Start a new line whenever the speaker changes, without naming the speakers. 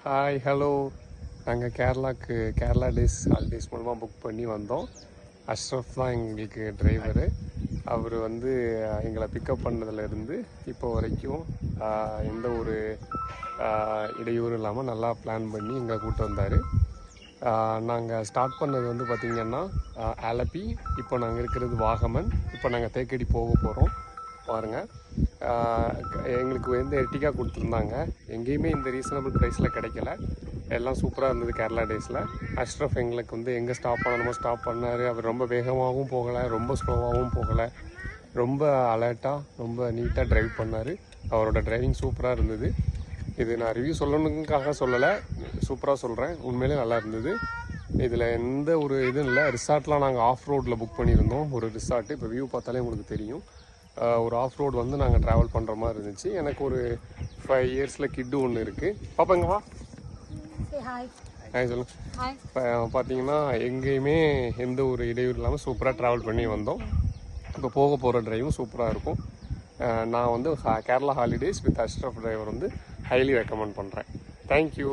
Hi hello. நாங்கள் Kerala holidays மூலமாக book பண்ணி வந்தோம். அஷ்ரஃப் தான் எங்களுக்கு டிரைவரு. அவர் வந்து எங்களை பிக்கப் பண்ணதுலேருந்து இப்போ வரைக்கும் எந்த ஒரு இடையூறும் இல்லாமல் நல்லா பிளான் பண்ணி எங்களை கூப்பிட்டு வந்தார். நாங்கள் ஸ்டார்ட் பண்ணது வந்து பார்த்திங்கன்னா ஆலப்பி. இப்போ நாங்கள் இருக்கிறது வாகமன். இப்போ நாங்கள் தேக்கடி போக போகிறோம். பாருங்கள், எங்களுக்கு வந்து எர்டிகா கொடுத்துருந்தாங்க. எங்கேயுமே இந்த ரீசனபிள் ப்ரைஸில் கிடைக்கல. எல்லாம் சூப்பராக இருந்தது கேரளா டேஸில். அஷ்ரஃப் எங்களுக்கு வந்து எங்கே ஸ்டாப் பண்ணணுமோ ஸ்டாப் பண்ணார். அவர் ரொம்ப வேகமாகவும் போகலை, ரொம்ப ஸ்லோவாகவும் போகலை. ரொம்ப அலர்ட்டாக ரொம்ப நீட்டாக ட்ரைவ் பண்ணார். அவரோட டிரைவிங் சூப்பராக இருந்தது. இது நான் ரிவ்யூ சொல்லணுக்காக சொல்லலை, சூப்பராக சொல்கிறேன். உண்மையிலே நல்லா இருந்தது. இதில் எந்த ஒரு இதுவும் இல்லை. ரிசார்ட்லாம் நாங்கள் ஆஃப் ரோடில் புக் பண்ணியிருந்தோம். ஒரு ரிசார்ட்டு இப்போ வியூ பார்த்தாலே உங்களுக்கு தெரியும். ஒரு ஆஃப் ரோடு வந்து நாங்கள் ட்ராவல் பண்ணுற மாதிரி இருந்துச்சு. எனக்கு ஒரு 5 இயர்ஸில் கிட்டு ஒன்று இருக்குது. பாப்பாங்க வா. ஹாய் சொல்லுங்கள். பார்த்தீங்கன்னா எங்கேயுமே எந்த ஒரு இடையூறு இல்லாமல் சூப்பராக ட்ராவல் பண்ணி வந்தோம். இப்போ போக போகிற டிரைவும் சூப்பராக இருக்கும். நான் வந்து Kerala holidays with Ashraf driver வந்து ஹைலி ரெக்கமெண்ட் பண்ணுறேன். தேங்க்யூ.